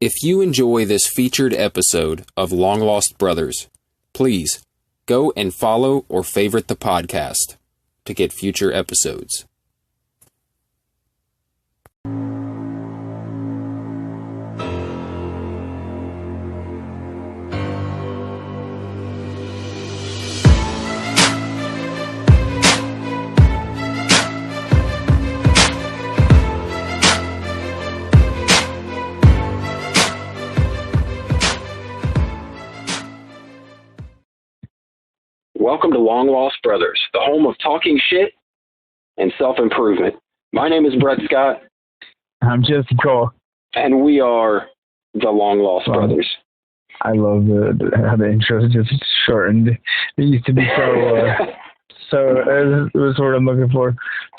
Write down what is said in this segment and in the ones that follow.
If you enjoy this featured episode of Long Lost Brothers, please go and follow or favorite the podcast to get future episodes. Welcome to Long Lost Brothers, the home of talking shit and self-improvement. My name is Brett Scott. I'm Jesse Cole. And we are the Long Lost Brothers. I love how the intro is just shortened. It used to be it was what I'm looking for.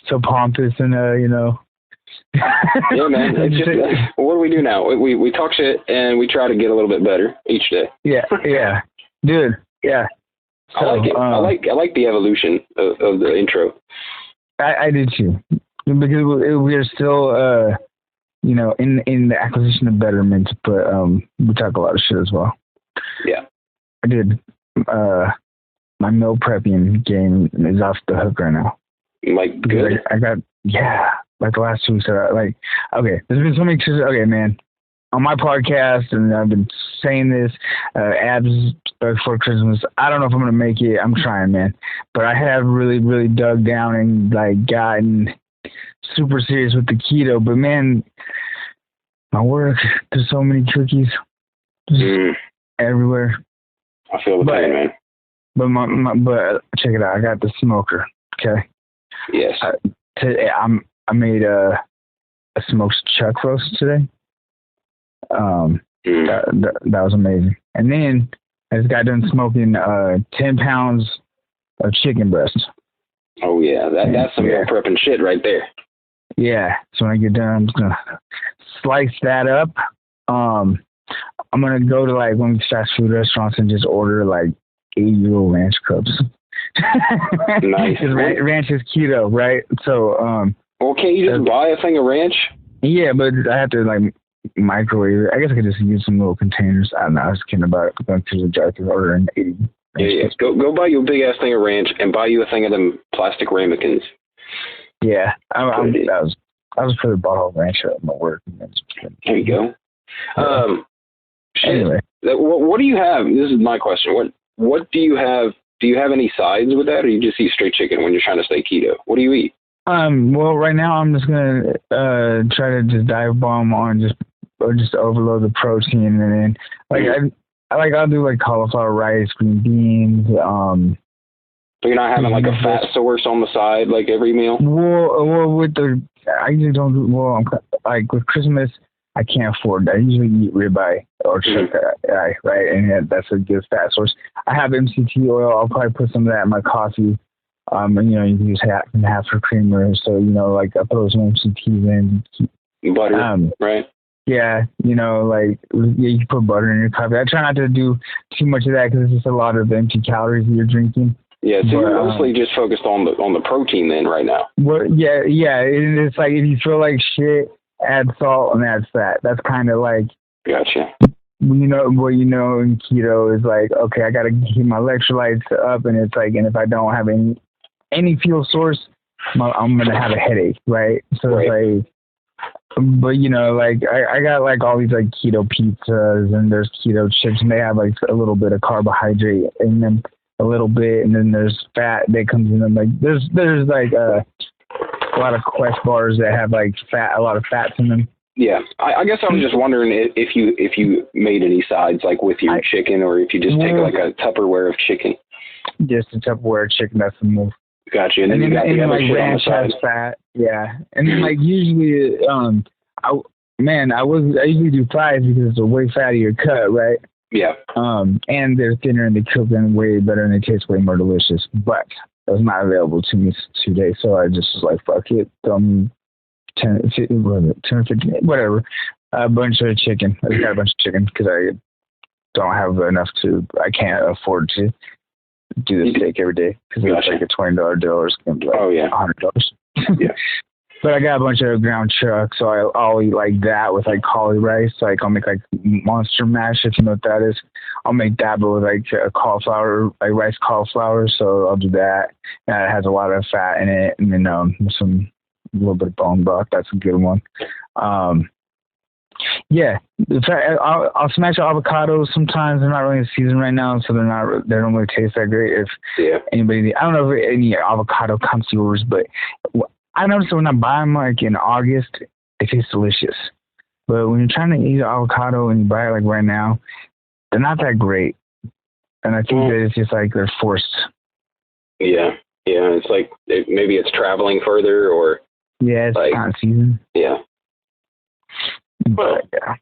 So pompous and, Yeah, man. It's just, what do we do now? We talk shit and we try to get a little bit better each day. Yeah. Dude, yeah. So, I like it. I like the evolution of the intro. I do too, because we are still, in the acquisition of betterment, but we talk a lot of shit as well. Yeah, I did. My meal prepping game is off the hook right now. Like, good. I got like the last 2 weeks. There's been so many. Okay, man. On my podcast, and I've been saying this, abs before Christmas. I don't know if I'm going to make it. I'm trying, man. But I have really, really dug down and gotten super serious with the keto. But man, my work, there's so many cookies everywhere. I feel the pain, man. But check it out. I got the smoker. Okay. Yes. I made a smoked chuck roast today. That was amazing. And then I just got done smoking 10 pounds of chicken breast. Oh yeah, that's some meal prepping shit right there. Yeah. So when I get done, I'm just gonna slice that up. I'm gonna go to like one of these fast food restaurants and just order like 80-year-old ranch cups. Nice. Ranch is keto, right? So well, can't you just buy a thing of ranch? Yeah, but I have to like microwave. I guess I could just use some little containers. I don't know. I was kidding about going to the drive-thru ordering 80. Yeah. Go buy you a big ass thing of ranch and buy you a thing of them plastic ramekins. Yeah, I was putting a bottle of ranch at my work. There you go. Anyway, what do you have? This is my question. What do you have? Do you have any sides with that, or you just eat straight chicken when you're trying to stay keto? What do you eat? Well, right now I'm just gonna try to just dive bomb on just overload the protein, and then I'll do like cauliflower rice, green beans. So you're not having like a fat source on the side like every meal? Well, I usually don't do. Well, like with Christmas, I can't afford that. I usually eat ribeye or chuck eye, right? And that's a good fat source. I have MCT oil. I'll probably put some of that in my coffee. And you can use half for creamer. So, like I throw some MCTs in. Butter, right? Yeah, you can put butter in your coffee. I try not to do too much of that because it's just a lot of empty calories that you're drinking. Yeah, so you're mostly just focused on the protein then right now. Well, yeah. It's like if you feel like shit, add salt and add fat. That's kind of like. Gotcha. In keto is like, okay, I got to keep my electrolytes up, and it's like, and if I don't have any fuel source, I'm gonna have a headache, right? So right. It's like, but I got like all these like keto pizzas, and there's keto chips, and they have like a little bit of carbohydrate in them, a little bit, and then there's fat that comes in them. Like there's like a lot of Quest bars that have like a lot of fats in them. Yeah, I guess I was just wondering if you made any sides like with your chicken, or if you just take like a Tupperware of chicken. Just a Tupperware of chicken. That's the move. Gotcha. And then you got the other shit on the side. Fat. Yeah, and then like usually, I usually do fries because it's a way fattier cut, right? Yeah. And they're thinner and they cook them way better and they taste way more delicious. But it was not available to me today, so I just was like, fuck it, 10, 15, whatever. A bunch of chicken. I just got a bunch of chicken because I don't have enough I can't afford to do the steak every day because it's like a $20 deal or it's going to be like $100. Yeah. But I got a bunch of ground chuck, so I'll eat like that with like cauli rice. Like I'll make like monster mash, if you know what that is. I'll make that, but with like cauliflower, like rice cauliflower. So I'll do that. It has a lot of fat in it, and then a little bit of bone broth. That's a good one. Yeah, I'll smash avocados sometimes. They're not really in season right now, so they don't really taste that great. If anybody, I don't know if any avocado connoisseurs, but I noticed when I buy them like in August, they taste delicious. But when you're trying to eat avocado and you buy it like right now, they're not that great. And I think that it's just like they're forced. Yeah, it's like maybe it's traveling further, or it's like, not season. Yeah. Well, yeah.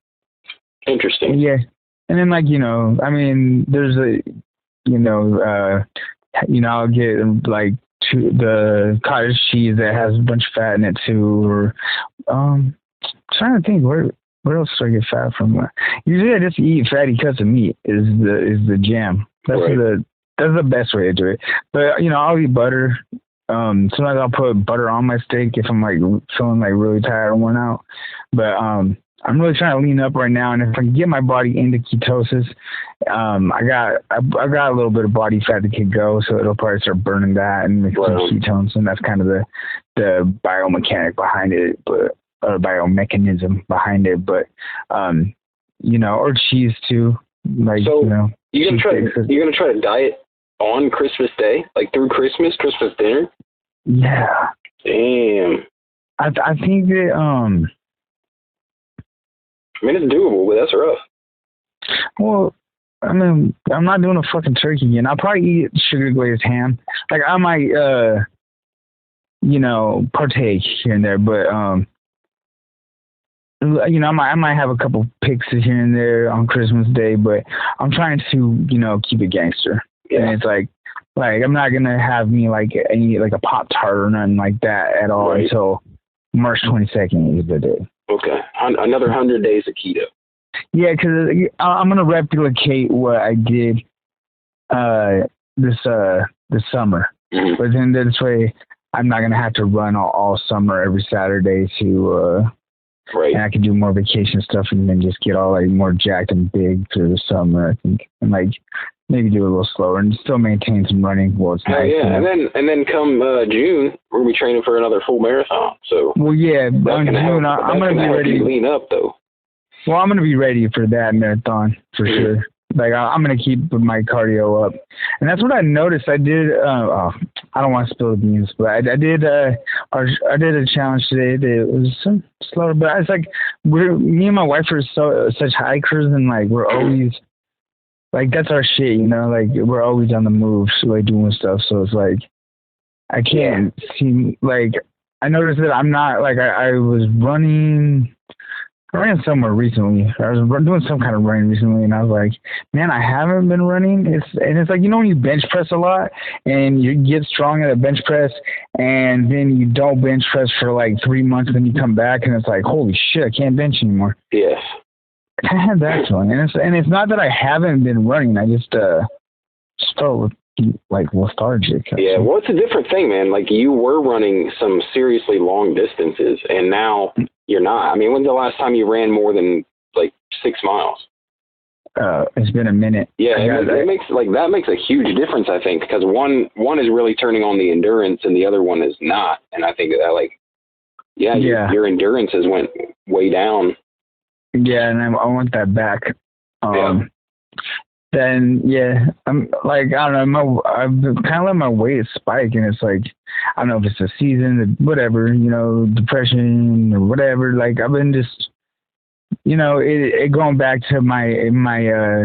Interesting. Yeah. And then like, I mean, there's I'll get like the cottage cheese that has a bunch of fat in it too, or trying to think where else do I get fat from? Usually I just eat fatty cuts of meat is the jam. That's the best way to do it. But I'll eat butter. Sometimes I'll put butter on my steak if I'm like feeling like really tired or worn out. But I'm really trying to lean up right now, and if I can get my body into ketosis, I got a little bit of body fat that could go, so it'll probably start burning that and make some ketones, and that's kind of the biomechanic behind it, but biomechanism behind it. But or cheese too, like you're gonna try to diet on Christmas Day, like through Christmas dinner. Yeah. Damn. I think that I mean, it's doable, but that's rough. Well, I mean, I'm not doing a fucking turkey again. I'll probably eat sugar glazed ham. Like I might, partake here and there, but I might have a couple pixes here and there on Christmas Day, but I'm trying to, keep it gangster. Yeah. And it's like I'm not gonna have me like a Pop-Tart or nothing like that at all until March 22nd is the day. Okay, another 100 days of keto. Yeah, because I'm gonna replicate what I did this summer, but then this way I'm not gonna have to run all summer every Saturday to and I can do more vacation stuff and then just get all like more jacked and big through the summer, I think, and like maybe do a little slower and still maintain some running while it's nice. Yeah, and then come June, we're gonna be training for another full marathon. So on June, I'm gonna be ready to lean up though. Well, I'm gonna be ready for that marathon for sure. Like I'm gonna keep my cardio up, and that's what I noticed. I did. I don't want to spill the beans, but I did. I did a challenge today. It was some slower, but it's like me and my wife are such hikers, and like we're always. Like, that's our shit, like, we're always on the move, so, like, doing stuff, so it's, like, I can't seem, like, I noticed that I'm not, like, I ran somewhere recently, I was doing some kind of running recently, and I was like, man, I haven't been running, it's like, when you bench press a lot, and you get strong at a bench press, and then you don't bench press for, like, 3 months, and then you come back, and it's like, holy shit, I can't bench anymore. Yes. I had that feeling, and it's not that I haven't been running. I just felt like lethargic. Yeah, well, it's a different thing, man. Like you were running some seriously long distances, and now you're not. I mean, when's the last time you ran more than like 6 miles? It's been a minute. Yeah, it makes a huge difference, I think, because one is really turning on the endurance, and the other one is not. And I think that your endurance has went way down. Yeah, and I want that back. Then I'm like, I don't know, I've kind of let my weight spike, and it's like, I don't know if it's a season, whatever, depression or whatever. Like I've been just, it going back to my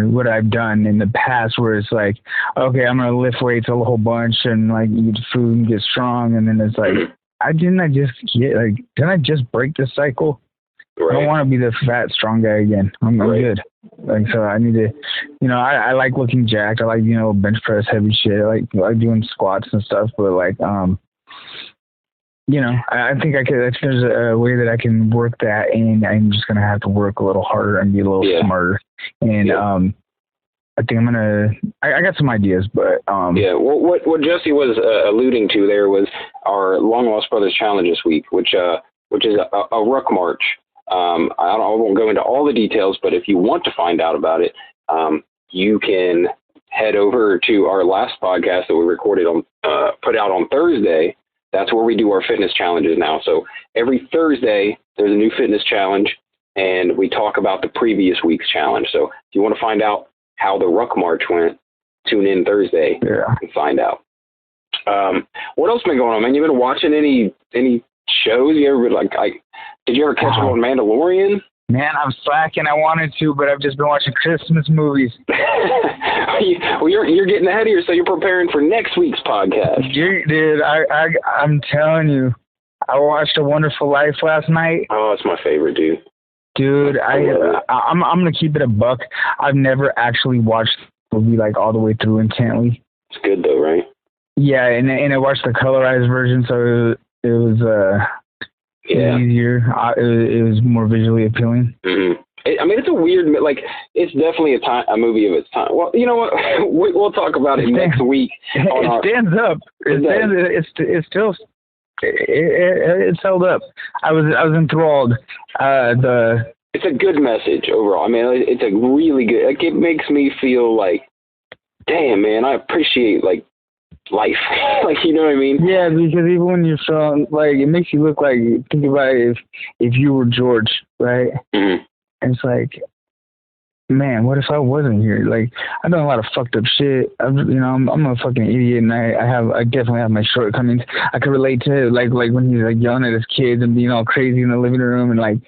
what I've done in the past, where it's like, okay, I'm gonna lift weights a whole bunch and like eat food and get strong, and then it's like, didn't I just break the cycle? Right. I don't want to be the fat, strong guy again. I'm good. Like, so I need to, I like looking jacked. I like, bench press heavy shit. I like doing squats and stuff. But like, I think there's a way that I can work that, and I'm just gonna have to work a little harder and be a little smarter. And I think I got some ideas, but Well, what Jesse was alluding to there was our Long Lost Brothers Challenge this week, which which is a ruck march. I won't go into all the details, but if you want to find out about it, you can head over to our last podcast that we recorded on, put out on Thursday. That's where we do our fitness challenges now. So every Thursday, there's a new fitness challenge, and we talk about the previous week's challenge. So if you want to find out how the ruck march went, tune in Thursday and find out. What else been going on, man? You been watching any shows? You ever did you ever catch up on Mandalorian? Man, I'm slacking. I wanted to, but I've just been watching Christmas movies. Well, you're getting ahead of yourself. You're preparing for next week's podcast. Dude, I'm telling you, I watched A Wonderful Life last night. Oh, it's my favorite, dude. Dude, I'm gonna keep it a buck. I've never actually watched the movie like all the way through intently. It's good though, right? Yeah, and I watched the colorized version, so it was easier. It was more visually appealing. Mm-hmm. I mean, it's a weird, like, it's definitely a movie of its time. Well, you know what? We'll talk about it next week. It stands up. It's held up. I was enthralled. It's a good message overall. I mean, it's a really good. Like, it makes me feel like, damn, man, I appreciate like life. Like, you know what I mean? Yeah, because even when you're feeling like, it makes you look like, think about it, if you were George, right? Mm-hmm. And it's like, man, what if I wasn't here? Like, I've done a lot of fucked up shit. I'm a fucking idiot, and I definitely have my shortcomings. I can relate to it, like when he's like yelling at his kids and being all crazy in the living room and like,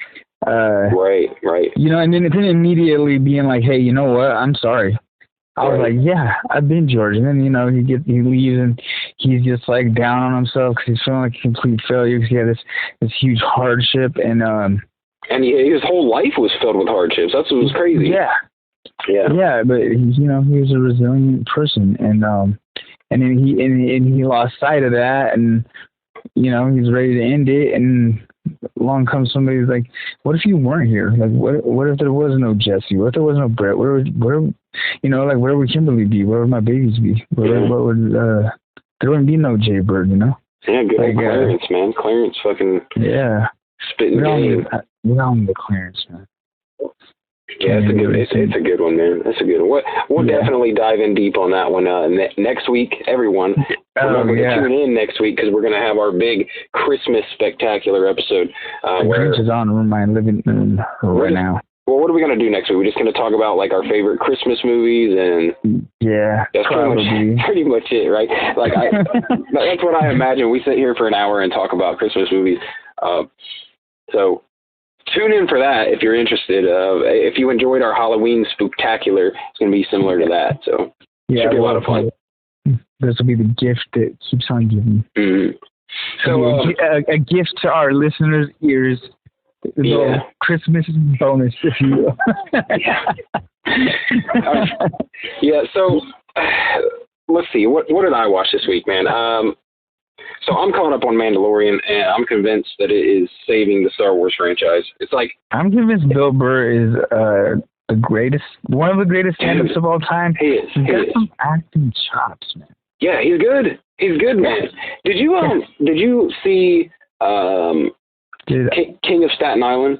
right. You know, and then immediately being like, hey, you know what? I'm sorry. I was like, yeah, I've been George. And then, you know, he leaves and he's just like down on himself because he's feeling like a complete failure because he had this huge hardship and his whole life was filled with hardships. That's what was crazy. Yeah, but he was a resilient person, and then he lost sight of that, and you know, he's ready to end it, and along comes somebody who's like, what if you weren't here? Like, what if there was no Jesse? What if there was no Brett? Where would Kimberly be? Where would my babies be? There wouldn't be no Jay Bird, you know? Yeah, good old Clarence, man. Clarence fucking spitting game. We're on the Clarence, man. Yeah, it's a good one, man. That's a good one. We'll definitely dive in deep on that one next week, everyone. Remember to tune in next week because we're going to have our big Christmas spectacular episode. Grinch is on my living room right now. Well, what are we going to do next week? We're just going to talk about like our favorite Christmas movies and that's pretty much it, right? Like that's what I imagine. We sit here for an hour and talk about Christmas movies. So tune in for that if you're interested. If you enjoyed our Halloween spooktacular, it's going to be similar to that. So should be a lot of fun. This will be the gift that keeps on giving. Mm-hmm. So a gift to our listeners' ears. A little Christmas bonus, if you will. So let's see. What did I watch this week, man? So I'm caught up on Mandalorian, and I'm convinced that it is saving the Star Wars franchise. It's like I'm convinced Bill Burr is one of the greatest stand-ups of all time. He is. He's got some acting chops, man. Yeah, he's good. He's good, man. Did you see King of Staten Island?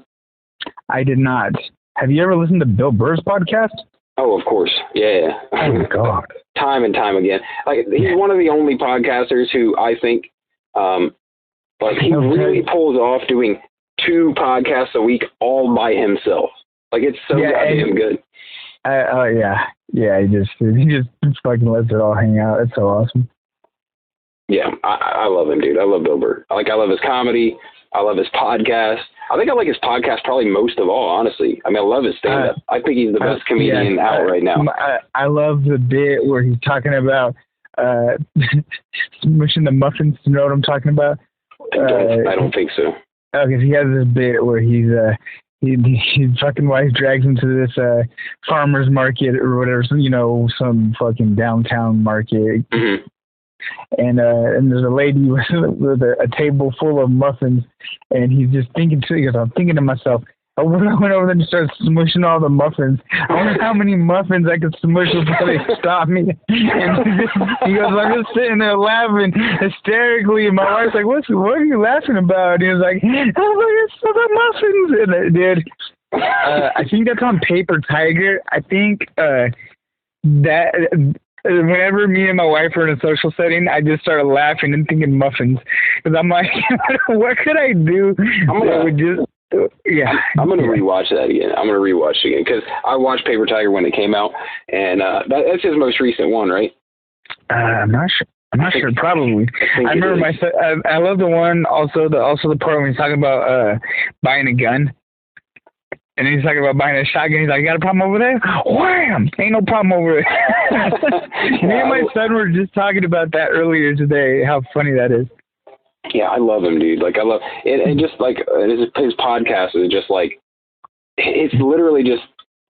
I did not. Have you ever listened to Bill Burr's podcast? Oh, of course. Yeah. Oh my God. Time and time again. Like, he's one of the only podcasters who I think, he really pulls off doing 2 podcasts a week all by himself. Like, it's so goddamn good. He just fucking lets it all hang out. It's so awesome. Yeah, I love him, dude. I love Bill Burr. I love his comedy. I love his podcast. I think I like his podcast probably most of all, honestly. I mean, I love his stand-up. I think he's the best comedian out right now. I love the bit where he's talking about smushing the muffins. You know what I'm talking about? I don't think so. Because he has this bit where his fucking wife drags him to this farmer's market or whatever, some fucking downtown market. Mm-hmm. And there's a lady with a table full of muffins, and he's just thinking I'm thinking to myself, I went over there and started smushing all the muffins. I wonder how many muffins I could smush before they stop me. And he goes, I'm just sitting there laughing hysterically. And my wife's like, what are you laughing about? And he was like, it's for the muffins. And dude, I think that's on Paper Tiger. I think that whenever me and my wife are in a social setting, I just started laughing and thinking muffins. Because I'm like, what could I do that would just... Yeah, I'm gonna rewatch that again. I'm gonna rewatch it again because I watched Paper Tiger when it came out, and that's his most recent one, right? I'm not sure. Probably. I remember I love the one also the part when he's talking about buying a gun, and he's talking about buying a shotgun. He's like, "You got a problem over there? Wham! Ain't no problem over there." Me and my son were just talking about that earlier today. How funny that is. Yeah, I love him, dude. Like, I love it, and just like his podcast is just like, it's literally just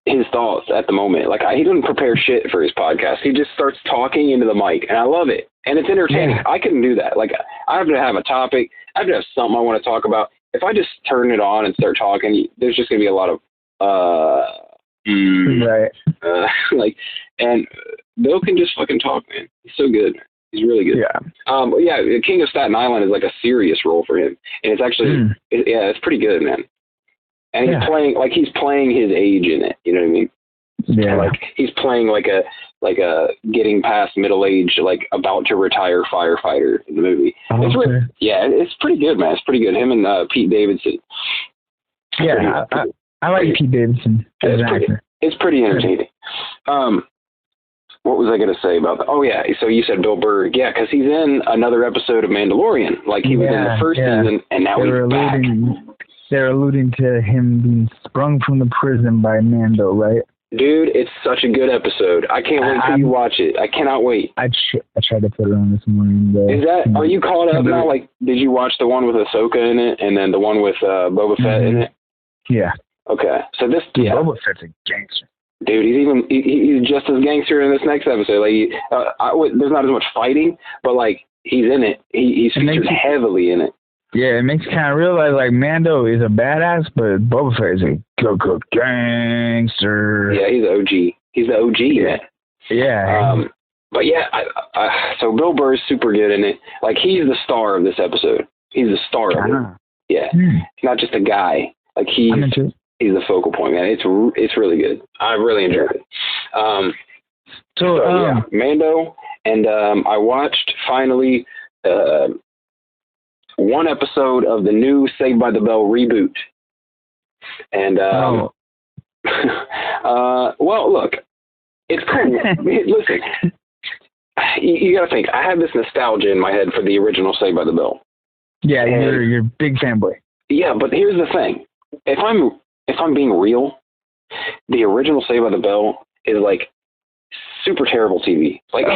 his thoughts at the moment. Like, he doesn't prepare shit for his podcast. He just starts talking into the mic, and I love it, and it's entertaining. Yeah. I couldn't do that. Like, I have to have a topic. I have to have something I want to talk about. If I just turn it on and start talking, there's just gonna be a lot of right. Like, and Bill can just fucking talk, man. He's so good. He's really good. Yeah. King of Staten Island is like a serious role for him, and it's actually, it's pretty good, man. And he's playing his age in it. You know what I mean? Yeah. Like he's playing like a getting past middle age, like about to retire firefighter in the movie. Oh, it's pretty good, man. It's pretty good. Him and Pete Davidson. Yeah, I like Pete Davidson as an actor. It's pretty entertaining. What was I going to say about that? Oh, yeah. So you said Bill Burr. Yeah, because he's in another episode of Mandalorian. Like, he was in the first season, and now he's back. They're alluding to him being sprung from the prison by Mando, right? Dude, it's such a good episode. I can't wait till you watch it. I cannot wait. I tried to put it on this morning. Are you caught up now? Like, did you watch the one with Ahsoka in it, and then the one with Boba Fett in it? Yeah. Okay. So this... Yeah. Boba Fett's a gangster. Dude, he's just as gangster in this next episode. Like, there's not as much fighting, but like he's in it. He's featured heavily in it. Yeah, it makes you kind of realize like Mando is a badass, but Boba Fett is a good gangster. Yeah, he's the OG. He's the OG, man. Yeah. But yeah, so Bill Burr is super good in it. Like, he's the star of this episode. He's the star of it. Yeah, he's not just a guy. Like he's the focal point, man. It's really good. I really enjoyed it. Mando, and I watched finally one episode of the new Saved by the Bell reboot. And well, look, it's cool. Listen, you got to think. I have this nostalgia in my head for the original Saved by the Bell. Yeah, you're a big fanboy. Yeah, but here's the thing. If I'm being real, the original Saved by the Bell is like super terrible TV. Like,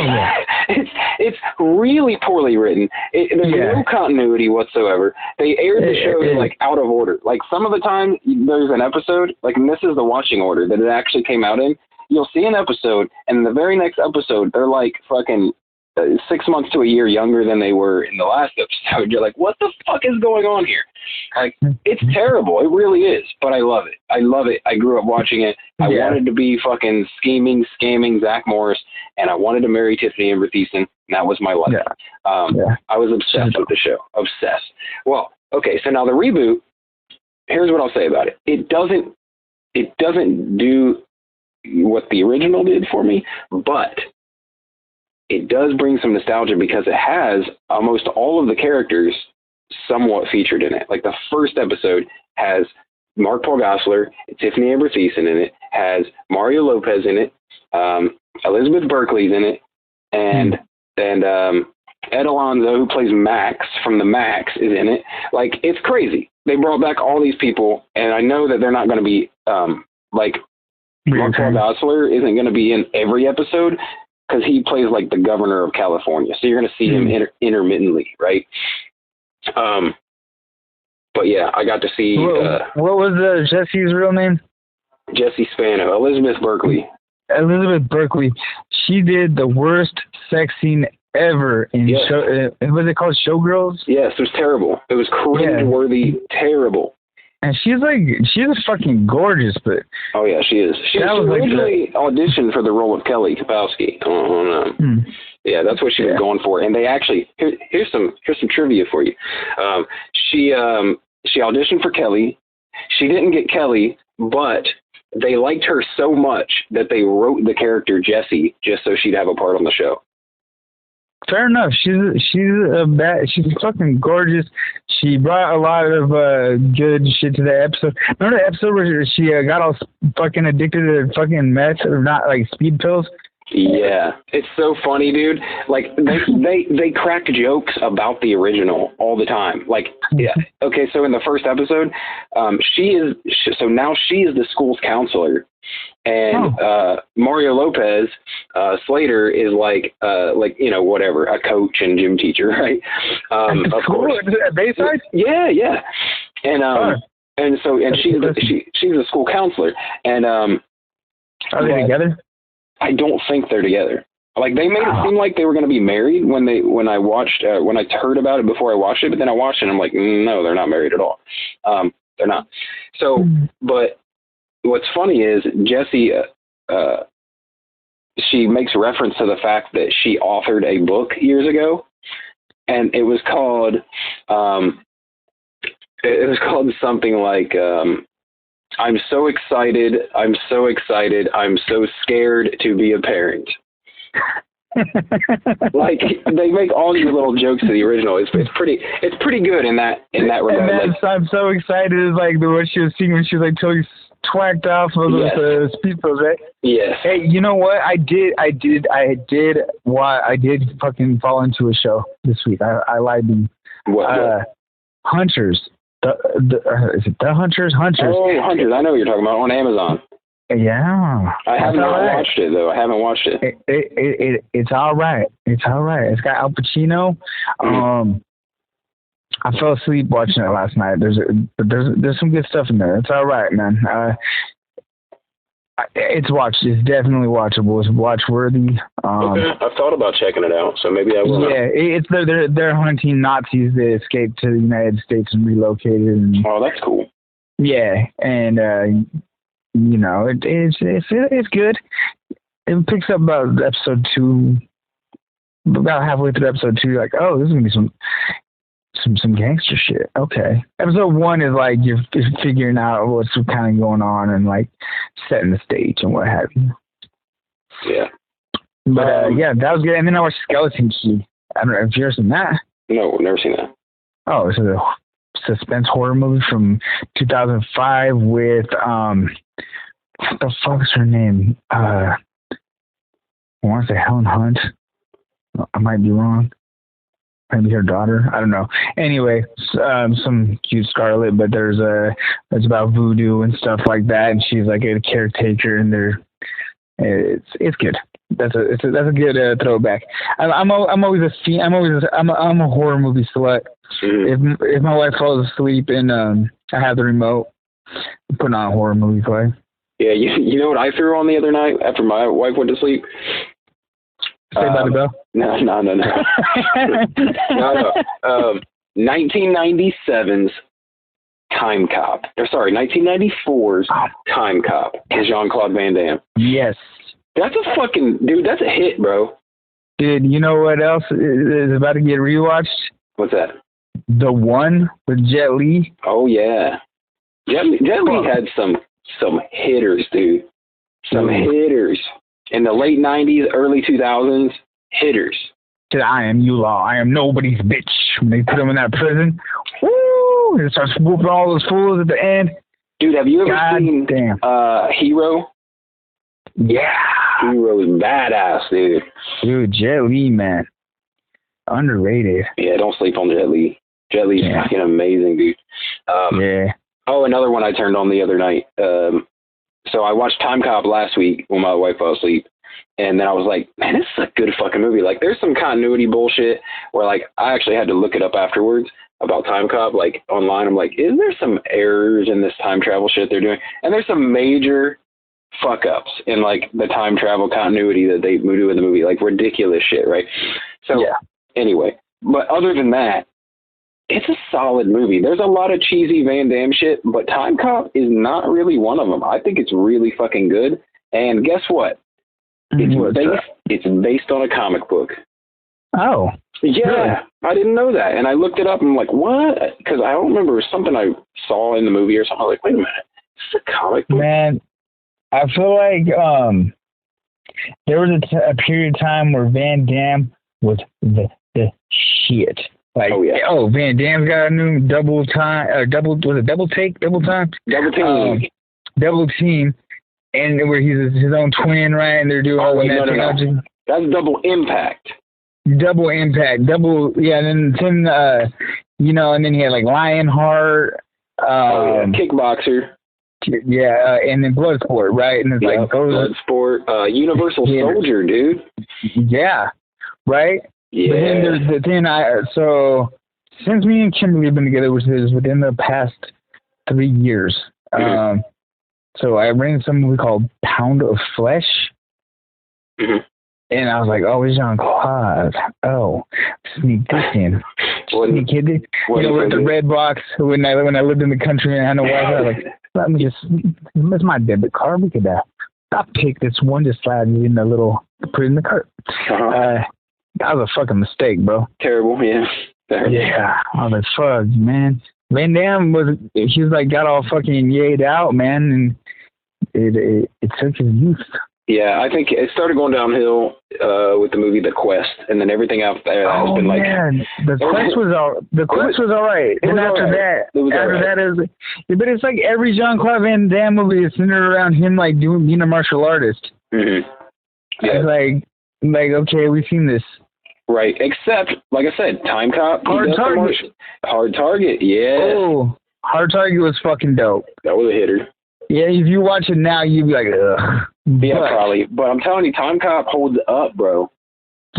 it's really poorly written. There's no continuity whatsoever. They aired the show like out of order. Like, some of the time there's an episode, like, and this is the watching order that it actually came out in. You'll see an episode, and in the very next episode, they're like fucking 6 months to a year younger than they were in the last episode. You're like, what the fuck is going on here? Like, it's terrible. It really is. But I love it. I love it. I grew up watching it. I wanted to be fucking scheming, scamming Zach Morris, and I wanted to marry Tiffany Amber Thiessen, and that was my life. I was obsessed with the show. Obsessed. Well, okay, so now the reboot, here's what I'll say about it. It doesn't do what the original did for me, but it does bring some nostalgia because it has almost all of the characters somewhat featured in it. Like, the first episode has Mark Paul Gosselaar, Tiffany Amber Thiessen in it, has Mario Lopez in it, Elizabeth Berkley's in it, and Ed Alonzo, who plays Max from The Max, is in it. Like, it's crazy. They brought back all these people, and I know that they're not going to be like Mark Paul Gosselaar isn't going to be in every episode, because he plays like the governor of California. So you're going to see him intermittently, right? But yeah, I got to see... what was Jesse's real name? Jesse Spano. Elizabeth Berkley. Elizabeth Berkley. She did the worst sex scene ever in show... was it called Showgirls? Yes, it was terrible. It was cringe-worthy, terrible. And she's fucking gorgeous, but oh yeah, she is. She originally auditioned for the role of Kelly Kapowski. Yeah, that's what she was going for. And they actually here's some trivia for you. She auditioned for Kelly. She didn't get Kelly, but they liked her so much that they wrote the character Jessie just so she'd have a part on the show. Fair enough. She's fucking gorgeous. She brought a lot of good shit to the episode. Remember the episode where she got all fucking addicted to fucking meth, or not, like speed pills? Yeah, it's so funny, dude. Like they crack jokes about the original all the time. Like, yeah. Okay, so in the first episode, now she is the school's counselor, and Mario Lopez, Slater is like whatever, a coach and gym teacher, right? Of course. Bayside? Yeah. And she's the school counselor, and are they together? I don't think they're together. Like, they made it seem like they were going to be married when I heard about it before I watched it, but then I watched it and I'm like, no, they're not married at all. They're not. So, but what's funny is Jessie, she makes reference to the fact that she authored a book years ago, and it was called something like, I'm so excited, I'm so scared to be a parent. Like, they make all these little jokes to the original. It's pretty good in that regard. And like, I'm so excited is like the what she was seeing when she was like totally twacked off of those speed pills, right? Yes. Hey, you know what? I did fucking fall into a show this week. I lied to you. What? Hunters. Is it The Hunters? Hunters. Oh, Hunters. I know what you're talking about, on Amazon. Yeah. I have not watched it, though. I haven't watched it. It's all right. It's all right. It's got Al Pacino. I fell asleep watching it last night. There's some good stuff in there. It's all right, man. It's definitely watchable. It's watch worthy. Okay, I've thought about checking it out, so maybe I will. Yeah, it's they're hunting Nazis that escaped to the United States and relocated. Oh, that's cool. Yeah, and it's good. It picks up about episode 2, about halfway through episode 2. You're like, oh, this is gonna be some gangster shit. Okay. Episode 1 is like you're figuring out what's kind of going on and like setting the stage and what have you. Yeah. But yeah, that was good. And then I watched Skeleton Key. I don't know if you've ever seen that. No, I've never seen that. Oh, it's a suspense horror movie from 2005 with what the fuck's her name? I want to say Helen Hunt. I might be wrong. Maybe her daughter. I don't know. Anyway, some cute Scarlet, but it's about voodoo and stuff like that, and she's like a caretaker, and it's good. That's a good throwback. I'm a horror movie slut. Mm-hmm. If my wife falls asleep and I have the remote, I'm putting on a horror movie play. Yeah, you know what I threw on the other night after my wife went to sleep? Saved by the Bell? No. No. 1997's Time Cop. 1994's Time Cop. Jean-Claude Van Damme. Yes. That's a fucking... Dude, that's a hit, bro. Dude, you know what else is about to get rewatched? What's that? The One with Jet Li. Oh, yeah. Jet Li had some hitters, dude. Some hitters. In the late 90s, early 2000s, hitters. I am Yulaw. I am nobody's bitch. When they put him in that prison, woo! It starts whooping all those fools at the end. Dude, have you ever seen Hero? Yeah. Hero is badass, dude. Dude, Jet Li, man. Underrated. Yeah, don't sleep on Jet Li. Jet Li's fucking amazing, dude. Yeah. Oh, another one I turned on the other night. So I watched Time Cop last week when my wife fell asleep, and then I was like, man, this is a good fucking movie. Like, there's some continuity bullshit where, like, I actually had to look it up afterwards about Time Cop, like, online. I'm like, is there some errors in this time travel shit they're doing? And there's some major fuck-ups in, like, the time travel continuity that they do in the movie, like, ridiculous shit, right? So, anyway, but other than that, it's a solid movie. There's a lot of cheesy Van Damme shit, but Time Cop is not really one of them. I think it's really fucking good. And guess what? It's based on a comic book. Oh. Yeah, really? I didn't know that. And I looked it up and I'm like, what? Because I don't remember something I saw in the movie or something. I was like, wait a minute. This is a comic book? Man, I feel like there was a period of time where Van Damme was the shit. Like, Van Damme's got a new double time, double team, and where he's his own twin, right? And they're doing all that technology. No. That's Double Impact. And then and then he had like Lionheart. Kickboxer. Yeah, and then Bloodsport, right? And it's like Bloodsport, Universal Soldier, dude. Yeah, right. Yeah. But then so since me and Kimberly have been together, which is within the past 3 years, so I ran some movie called Pound of Flesh, and I was like, oh, it's Jean-Claude. Oh, sneak this in. Sneak it. With the red box when I lived in the country and I had no Wi-Fi, I was like, let me just, it's my debit card. We could, I'll pick this one, just slide it in the little, put it in the cart. That was a fucking mistake, bro. Terrible, yeah. Yeah, I was like, fuck, man. Van Damme got all fucking yayed out, man, and it took his youth. Yeah, I think it started going downhill with the movie The Quest, and then everything after that has been like. The Quest was all right. And after that, but it's like every Jean-Claude Van Damme movie is centered around him like being a martial artist. Mm-hmm. Yeah. It's like okay, we've seen this. Right, except like I said, Time Cop. Hard Target, yeah. Oh, Hard Target was fucking dope. That was a hitter. Yeah, if you watch it now, you'd be like, ugh. Yeah, probably. But I'm telling you, Time Cop holds up, bro.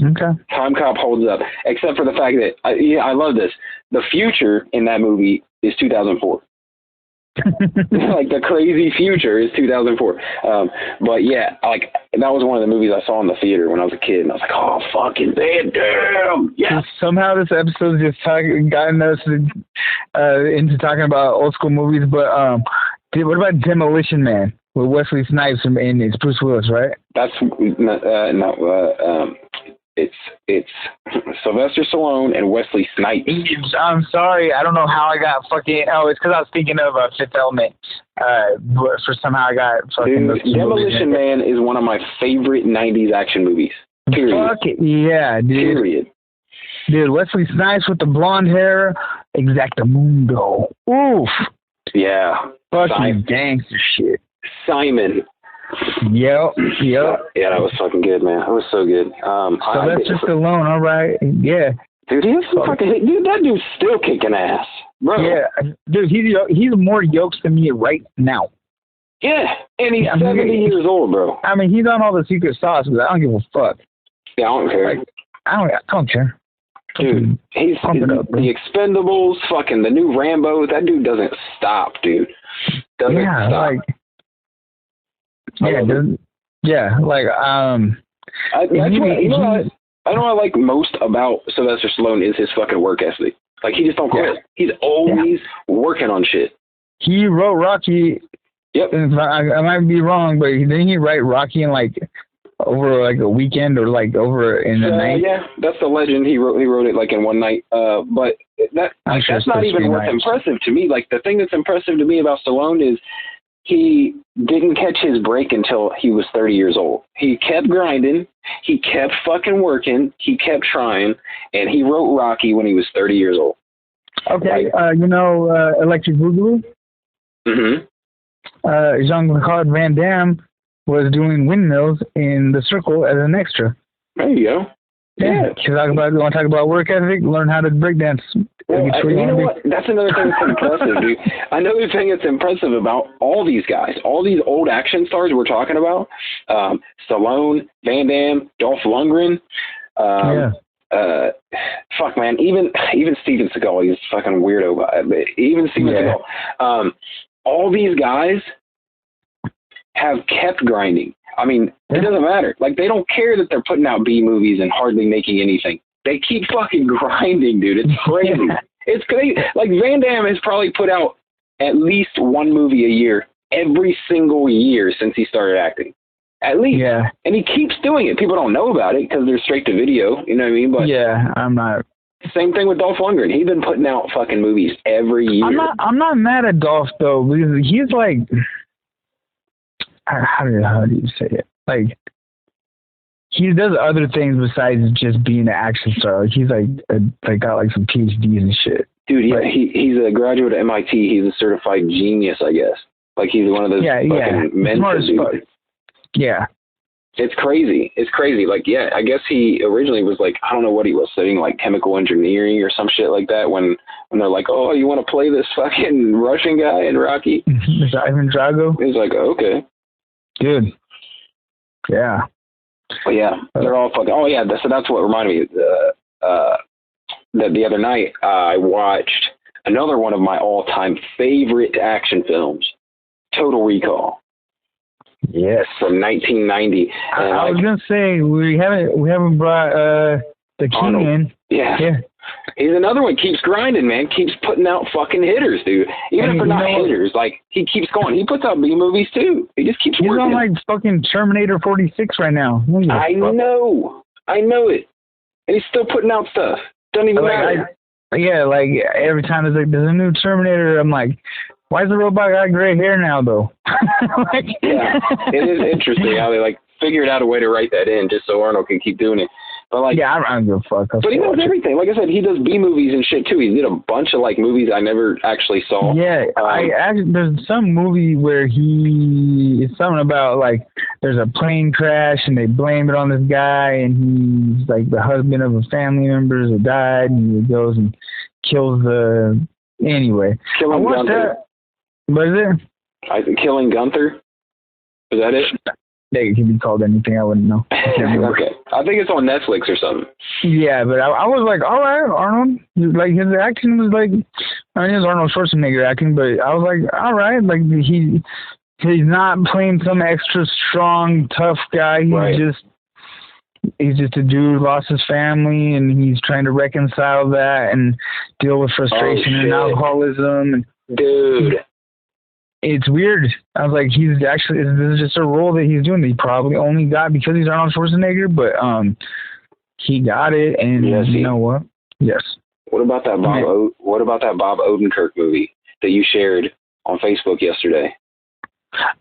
Okay. Time Cop holds up, except for the fact that, I love this. The future in that movie is 2004. Like, the crazy future is 2004. But yeah, like, that was one of the movies I saw in the theater when I was a kid, and I was like, oh, fucking Van Damme! Yeah. Somehow this episode just gotten us into talking about old school movies, but what about Demolition Man with Wesley Snipes and it's Bruce Willis, right? That's it's Sylvester Stallone and Wesley Snipes. I'm sorry, I don't know how I got fucking. Oh, it's because I was thinking of Fifth Element. For somehow I got fucking. Dude, Demolition Man is one of my favorite '90s action movies. Period. Fuck it, yeah, dude. Period. Dude, Wesley Snipes with the blonde hair, Exactamundo. Oof. Yeah. Fucking gangster shit. Simon. Yep. Yeah, that was fucking good, man. That was so good. So that's just alone, all right. Yeah. Dude, that dude's still kicking ass, bro. Yeah, dude, he's more yokes than me right now. Yeah, and he's 70 years old, bro. I mean, he's on all the secret sauce, but I don't give a fuck. Yeah, I don't care. Like, I don't care. Dude, he's the Expendables, fucking the new Rambo. That dude doesn't stop, dude. Doesn't stop. I know I like most about Sylvester Stallone is his fucking work ethic. Like, he just don't quit. He's always working on shit. He wrote Rocky. Yep. I might be wrong, but didn't he write Rocky in like over like a weekend or like over in a night? Yeah, that's the legend. He wrote it like in one night. But that's not even what's impressive to me. Like, the thing that's impressive to me about Stallone is he didn't catch his break until he was 30 years old. He kept grinding. He kept fucking working. He kept trying. And he wrote Rocky when he was 30 years old. Okay. Electric Boogaloo? Mm-hmm. Jean-Claude Van Damme was doing windmills in The Circle as an extra. There you go. Yeah. You want to talk about work ethic? Learn how to breakdance. Well, you know what? That's another thing that's impressive, dude. Another thing that's impressive about all these guys, all these old action stars we're talking about, Stallone, Van Damme, Dolph Lundgren, fuck, man, even Steven Seagal, he's a fucking weirdo, but even Steven Seagal, all these guys have kept grinding. I mean, it doesn't matter. Like, they don't care that they're putting out B movies and hardly making anything. They keep fucking grinding, dude. It's crazy. It's great. Like Van Damme has probably put out at least one movie a year every single year since he started acting. At least. Yeah. And he keeps doing it. People don't know about it because they're straight to video. You know what I mean? But yeah, I'm not. Same thing with Dolph Lundgren. He's been putting out fucking movies every year. I'm not mad at Dolph though, because he's like, how do you say it? Like, he does other things besides just being an action star. Like, he's like got like some PhDs and shit. Dude, yeah, he's a graduate of MIT. He's a certified genius, I guess. Like, he's one of those fucking mentors. Yeah. It's crazy. Like, yeah, I guess he originally was like, I don't know what he was studying, like chemical engineering or some shit like that. When they're like, oh, you want to play this fucking Russian guy in Rocky? Ivan Drago? He's like, okay. Dude. Yeah. But yeah, they're all fucking. Oh yeah, so that's what reminded me. That the other night I watched another one of my all-time favorite action films, Total Recall. Yes, from 1990. And I was gonna say we haven't brought the King Arnold in. Yeah. He's another one. Keeps grinding, man. Keeps putting out fucking hitters, dude. Even if they're not hitters, like, he keeps going. He puts out B movies too. He just keeps working. He's on like fucking Terminator 46 right now. I know it, and he's still putting out stuff. Doesn't even matter. Like every time there's a new Terminator, I'm like, why is the robot got gray hair now though? Yeah, it is interesting how they like figured out a way to write that in just so Arnold can keep doing it. But like, yeah, I don't give a fuck. But he does everything. Like I said, he does B movies and shit too. He did a bunch of like movies I never actually saw. Yeah, there's some movie where it's something about like there's a plane crash and they blame it on this guy and he's like the husband of a family member that died and he goes and kills the Killing Gunther. What is it? Killing Gunther. Is that it? It can be called anything. I wouldn't know. Okay. I think it's on Netflix or something. Yeah, but I was like, all right, Arnold. Like, his acting was like, I mean, it was Arnold Schwarzenegger acting, but I was like, all right. Like, he's not playing some extra strong, tough guy. He's just a dude who lost his family, and he's trying to reconcile that and deal with frustration and alcoholism. Dude. It's weird. I was like, this is just a role that he's doing that he probably only got because he's Arnold Schwarzenegger, but he got it, and you know what? Yes. What about that Bob Odenkirk movie that you shared on Facebook yesterday?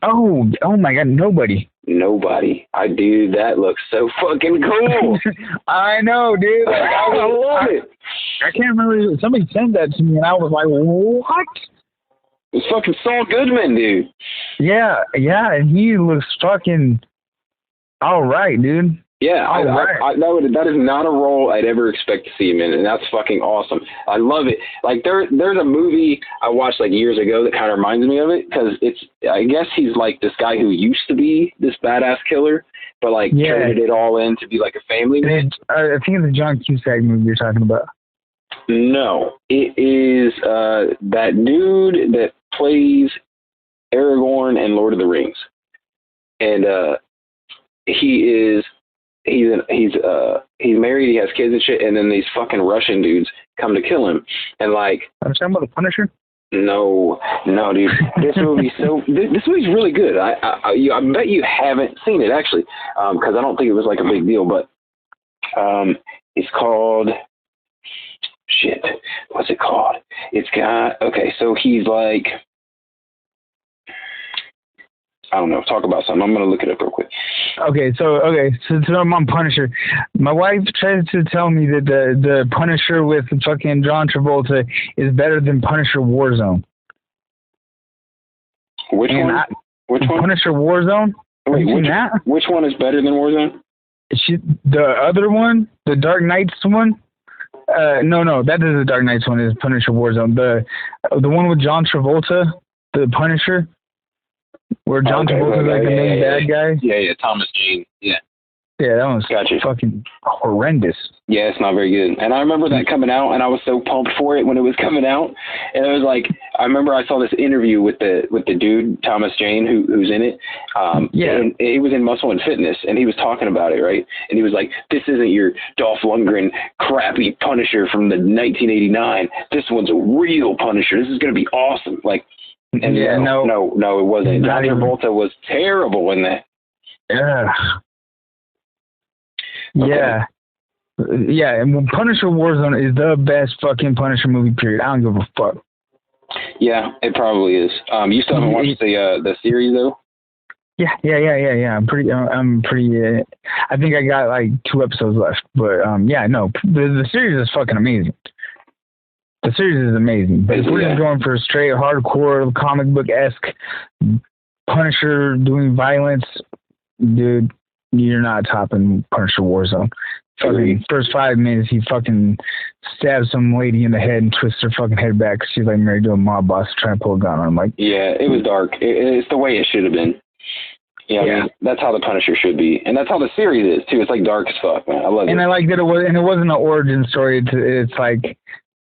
Oh my God, Nobody. Dude, that looks so fucking cool. I know, dude. Like, I love it. I can't remember. Somebody sent that to me, and I was like, what? It's fucking Saul Goodman, dude. Yeah, and he looks fucking all right, dude. Yeah, that is not a role I'd ever expect to see him in, and that's fucking awesome. I love it. Like, there's a movie I watched like years ago that kind of reminds me of it, because I guess he's like this guy who used to be this badass killer, but like traded it all in to be like a family man. I think it's a John Cusack movie you're talking about. No, it is that dude that plays Aragorn in Lord of the Rings, and he's married, he has kids and shit, and then these fucking Russian dudes come to kill him, and like, I'm talking about The Punisher. No, dude, this movie's really good. I bet you haven't seen it actually, because I don't think it was like a big deal, but it's called. Shit, what's it called? It's got, so he's like, I don't know, talk about something. I'm going to look it up real quick. So I'm on Punisher. My wife tries to tell me that the Punisher with fucking John Travolta is better than Punisher Warzone. Which one? Punisher Warzone? Wait, which one is better than Warzone? The other one, the Dark Knights one. No, that is the Dark Knights one. Is Punisher Warzone. The one with John Travolta, the Punisher, where John Travolta is like the main bad guy. Yeah, Thomas Jane. Yeah. Yeah, that was fucking horrendous. Yeah, it's not very good. And I remember that coming out, and I was so pumped for it when it was coming out. And it was like, I remember I saw this interview with the dude, Thomas Jane, who's in it. And he was in Muscle and Fitness, and he was talking about it, right? And he was like, this isn't your Dolph Lundgren crappy Punisher from the 1989. This one's a real Punisher. This is going to be awesome. Like, and no, it wasn't. John Travolta was terrible in that. Yeah. Okay. Yeah, and Punisher Warzone is the best fucking Punisher movie, period. I don't give a fuck. Yeah, it probably is. You still haven't watched the series, though? Yeah. I'm pretty, I think I got like 2 episodes left, but the series is fucking amazing. The series is amazing, but if we're just going for a straight hardcore comic book-esque Punisher doing violence, dude, you're not topping Punisher Warzone. Fucking first 5 minutes, he fucking stabs some lady in the head and twists her fucking head back. She's like married to a mob boss trying to pull a gun on him. Like, yeah, it was dark. It's the way it should have been. Yeah, I mean, that's how the Punisher should be, and that's how the series is too. It's like dark as fuck, man. I love it. And I like that it wasn't an origin story. It's like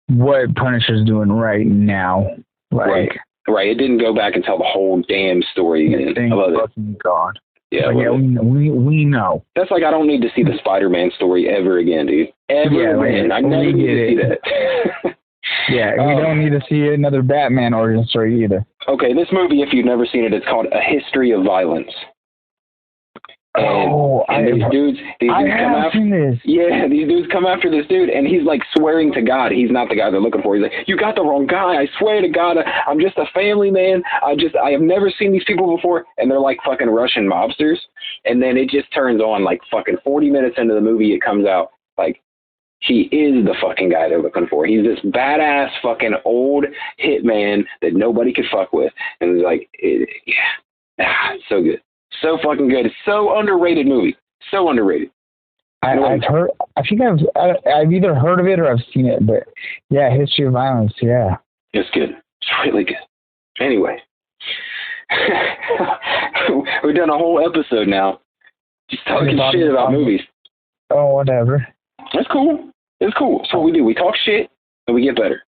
what Punisher's doing right now. Like, right. It didn't go back and tell the whole damn story again. I love it. God. Yeah, we know. That's like I don't need to see the Spider-Man story ever again, dude. Ever again. I never need to see that. We don't need to see another Batman origin story either. Okay, this movie, if you've never seen it, it's called A History of Violence. And these dudes come after this. Yeah, these dudes come after this dude, and he's like swearing to God he's not the guy they're looking for. He's like, you got the wrong guy. I swear to God, I'm just a family man. I have never seen these people before, and they're like fucking Russian mobsters. And then it just turns on like fucking 40 minutes into the movie. It comes out like he is the fucking guy they're looking for. He's this badass fucking old hitman that nobody could fuck with, and it's like, so good. So fucking good. It's so underrated movie. So underrated. I've heard. I think I've either heard of it or I've seen it. But yeah, History of Violence. Yeah, it's good. It's really good. Anyway, we've done a whole episode now, just talking shit about movies. Oh, whatever. That's cool. It's cool. That's what we do. We talk shit and we get better.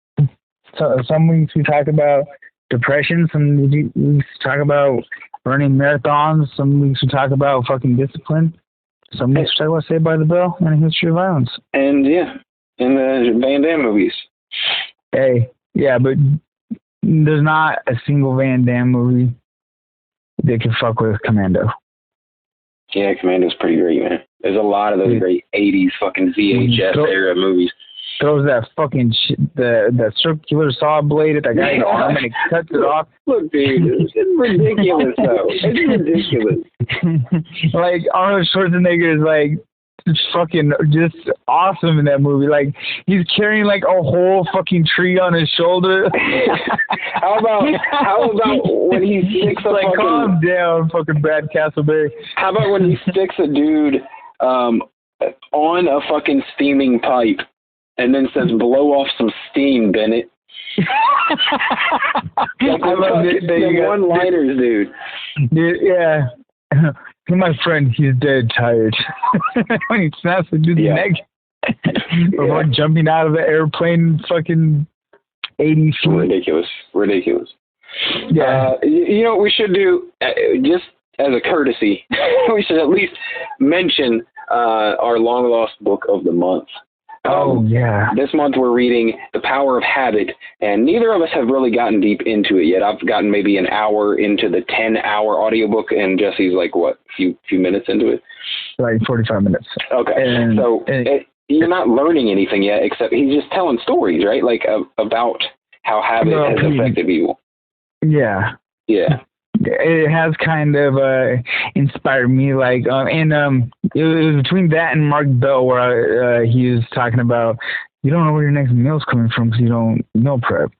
So some weeks we talk about depression. Some weeks we talk about running marathons. Some weeks we talk about fucking discipline. Some weeks we talk about Saved by the Bell and A History of Violence. And in the Van Damme movies. Hey, yeah, but there's not a single Van Damme movie that can fuck with Commando. Yeah, Commando's pretty great, man. There's a lot of those great 80s fucking VHS era movies. Throws that fucking the circular saw blade at that guy's arm and he cuts it off. Look, dude, it's ridiculous, though. It's ridiculous. Like, Arnold Schwarzenegger is like fucking just awesome in that movie. Like, he's carrying like a whole fucking tree on his shoulder. How about when he sticks a like, calm down, fucking Brad Castleberry. How about when he sticks a dude on a fucking steaming pipe and then says, blow off some steam, Bennett? Like, I love the one-liners, dude. Yeah. My friend, he's dead tired. When he snaps the dude's neck before jumping out of the airplane, fucking 80 feet. Ridiculous. Yeah. You know what we should do, just as a courtesy, we should at least mention our long-lost book of the month. Yeah. This month we're reading The Power of Habit, and neither of us have really gotten deep into it yet. I've gotten maybe an hour into the 10-hour audiobook, and Jesse's like, what, few minutes into it? Like 45 minutes. Okay. You're not learning anything yet, except he's just telling stories, right? Like about how habit has affected people. Yeah. Yeah. It has kind of inspired me, like, and it was between that and Mark Bell where he was talking about, you don't know where your next meal's coming from because you don't meal prep.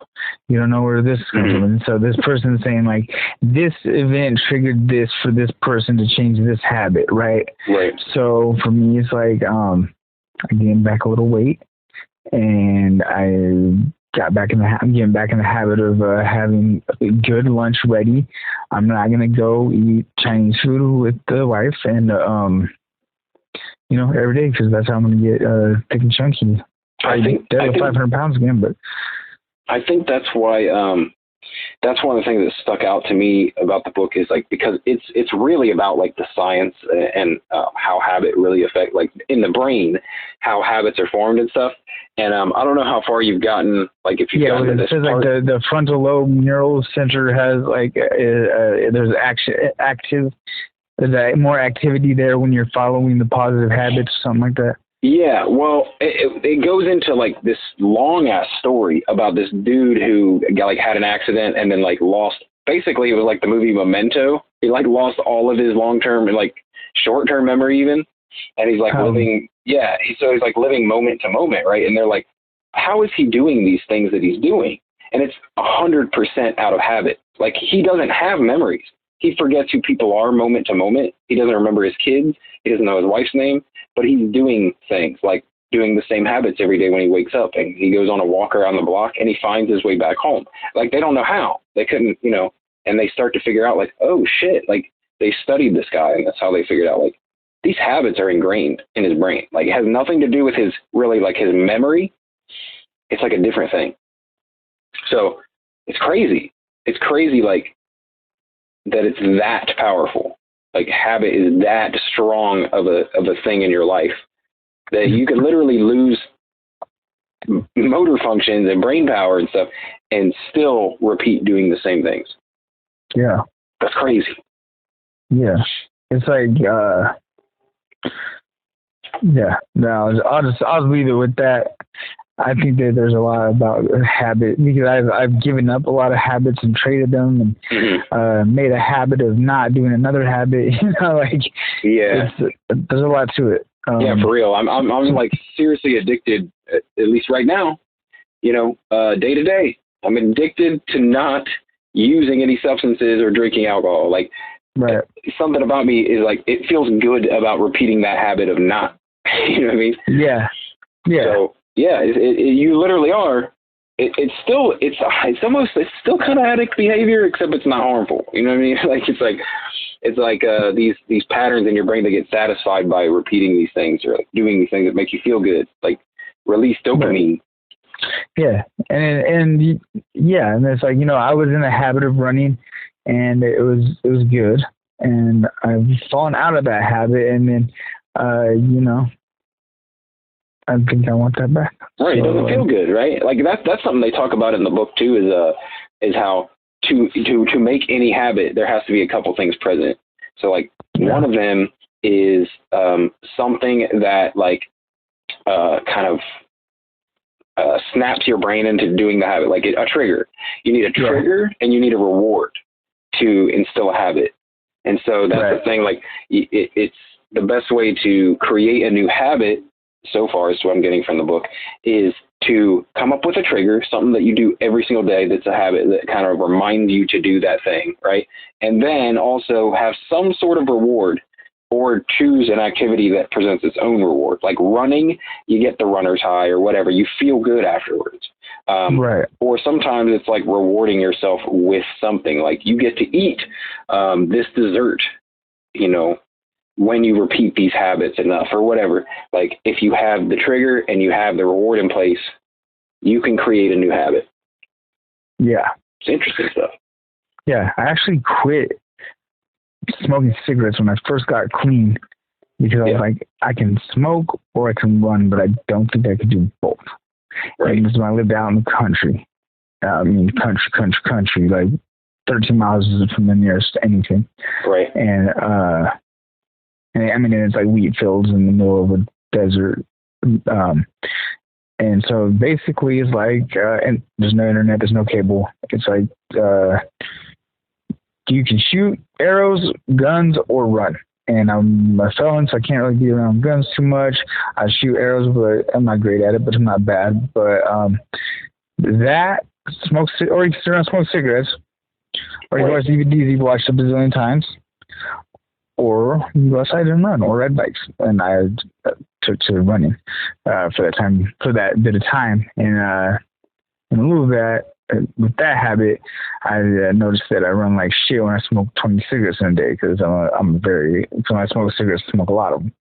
You don't know where this is coming from. And so this person's saying, like, this event triggered this for this person to change this habit, right? Right. So for me, it's like I gained back a little weight, and I got back in getting back in the habit of having a good lunch ready. I'm not gonna go eat Chinese food with the wife, and every day, because that's how I'm going to get thick and chunky. I think 500 pounds again, but I think that's why. That's one of the things that stuck out to me about the book is like, because it's really about like the science and how habit really affect, like in the brain, how habits are formed and stuff. And I don't know how far you've gotten, like if you've gotten to this part. Like the frontal lobe neural center has like there's there's more activity there when you're following the positive habits, something like that. Yeah, well, it goes into like this long ass story about this dude who had an accident and then like lost. Basically, it was like the movie Memento. He like lost all of his long term and like short term memory even, and he's like living. Yeah, so he's like living moment to moment, right? And they're like, how is he doing these things that he's doing? And it's 100% out of habit. Like he doesn't have memories. He forgets who people are moment to moment. He doesn't remember his kids. He doesn't know his wife's name. But he's doing things like doing the same habits every day when he wakes up, and he goes on a walk around the block and he finds his way back home. Like they don't know how. They couldn't, and they start to figure out like, oh shit, like they studied this guy and that's how they figured out like these habits are ingrained in his brain. Like it has nothing to do with his memory. It's like a different thing. So it's crazy. It's crazy like that it's that powerful. Like habit is that strong of a thing in your life that you can literally lose motor functions and brain power and stuff and still repeat doing the same things. Yeah. That's crazy. Yeah. It's like, no, I'll just leave it with that. I think that there's a lot about habit, because I've given up a lot of habits and traded them and made a habit of not doing another habit. There's a lot to it. Yeah, for real. I'm like seriously addicted, at least right now. Day to day, I'm addicted to not using any substances or drinking alcohol. Like, right. Something about me is like it feels good about repeating that habit of not. You know what I mean? Yeah. Yeah. So, yeah, you literally are. It's still kind of addict behavior, except it's not harmful. You know what I mean? It's like these patterns in your brain that get satisfied by repeating these things or like doing these things that make you feel good, like release dopamine. Yeah, and it's like I was in a habit of running, and it was good, and I've fallen out of that habit, and then I think I want that back. Right, so, it doesn't feel good, right? Like that's something they talk about in the book too. Is how to make any habit there has to be a couple things present. So like one of them is something that like kind of snaps your brain into doing the habit, like a trigger. You need a trigger and you need a reward to instill a habit. And so that's the thing. Like it's the best way to create a new habit. So far, is what I'm getting from the book, is to come up with a trigger, something that you do every single day that's a habit that kind of reminds you to do that thing, right? And then also have some sort of reward, or choose an activity that presents its own reward. Like running, you get the runner's high or whatever. You feel good afterwards. Or sometimes it's like rewarding yourself with something. Like you get to eat this dessert, when you repeat these habits enough or whatever. Like if you have the trigger and you have the reward in place, you can create a new habit. Yeah. It's interesting stuff. Yeah. I actually quit smoking cigarettes when I first got clean, because I was like, I can smoke or I can run, but I don't think I could do both. Right. And this is when I lived out in the country. Country, like 13 miles from the nearest anything. Right. And it's like wheat fields in the middle of a desert. And so basically it's like, and there's no internet, there's no cable. It's like, you can shoot arrows, guns, or run. And I'm a felon, so I can't really be around guns too much. I shoot arrows, but I'm not great at it, but I'm not bad. But or you can sit around and smoke cigarettes, or you can watch DVDs you've watched a bazillion times, or you go outside and run, or ride bikes. And I took to running for that bit of time. And in lieu of that, with that habit, I noticed that I run like shit when I smoke 20 cigarettes in a day, because when I smoke cigarettes, I smoke a lot of them.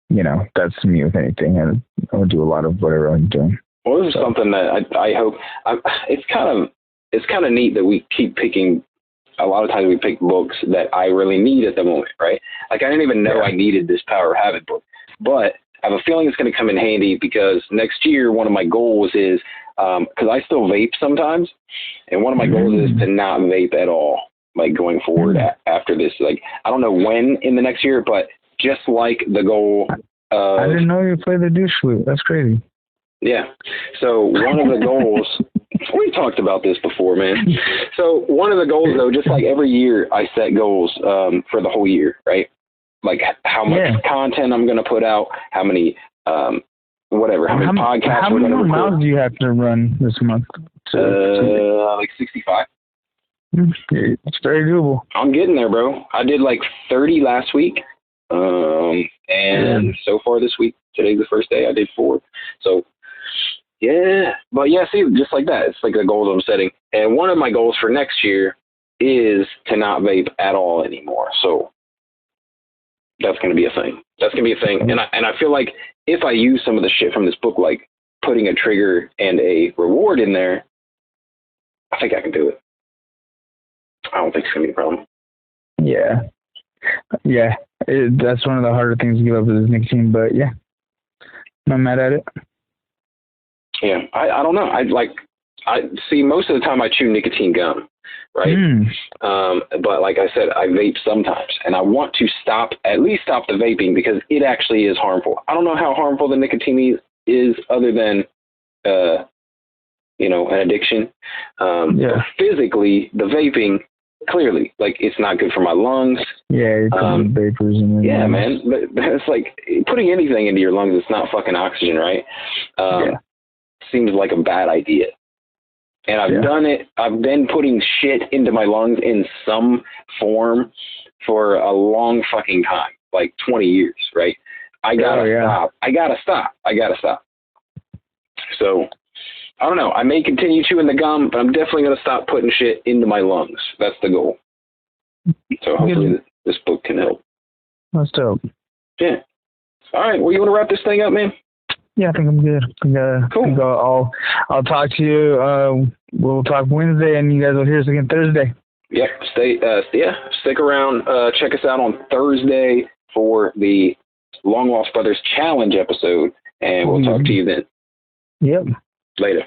You know, that's me with anything. I'll do a lot of whatever I'm doing. Well, this is something that I hope. It's kind of neat that we keep picking. A lot of times we pick books that I really need at the moment, right? Like I didn't even know I needed this Power of Habit book, but I have a feeling it's going to come in handy because next year one of my goals is because I still vape sometimes, and one of my goals is to not vape at all. Like going forward after this, like I don't know when in the next year, but just like the goal. I didn't know you played the douche flute. That's crazy. Yeah. So one of the goals, we've talked about this before, man. So one of the goals, though, just like every year, I set goals for the whole year, right? Like how much content I'm going to put out, how many, whatever, how many podcasts. How many more miles do you have to run this month? Like 65. It's very doable. I'm getting there, bro. I did like 30 last week. And so far this week, today's the first day, I did 4. So, yeah. But yeah, see, just like that. It's like the goals I'm setting. And one of my goals for next year is to not vape at all anymore. So that's going to be a thing. That's going to be a thing. And I feel like if I use some of the shit from this book, like putting a trigger and a reward in there, I think I can do it. I don't think it's going to be a problem. Yeah. Yeah. That's one of the harder things to give up is nicotine, but yeah. Not mad at it. Yeah. I don't know. I see most of the time I chew nicotine gum, right? But like I said, I vape sometimes, and I want to at least stop the vaping because it actually is harmful. I don't know how harmful the nicotine is other than, an addiction. Physically, the vaping, clearly, like it's not good for my lungs. Yeah, vapors in your lungs. Man. But it's like putting anything into your lungs. It's not fucking oxygen, right? Seems like a bad idea. And I've done it. I've been putting shit into my lungs in some form for a long fucking time, like 20 years, right? I gotta stop. So I don't know. I may continue chewing the gum, but I'm definitely going to stop putting shit into my lungs. That's the goal. So hopefully this book can help. That's dope. Yeah. All right. Well, you want to wrap this thing up, man? Yeah, I think I'm good. Cool. I'll talk to you. We'll talk Wednesday, and you guys will hear us again Thursday. Yep. Stick around. Check us out on Thursday for the Long Lost Brothers Challenge episode, and we'll talk to you then. Yep. Later.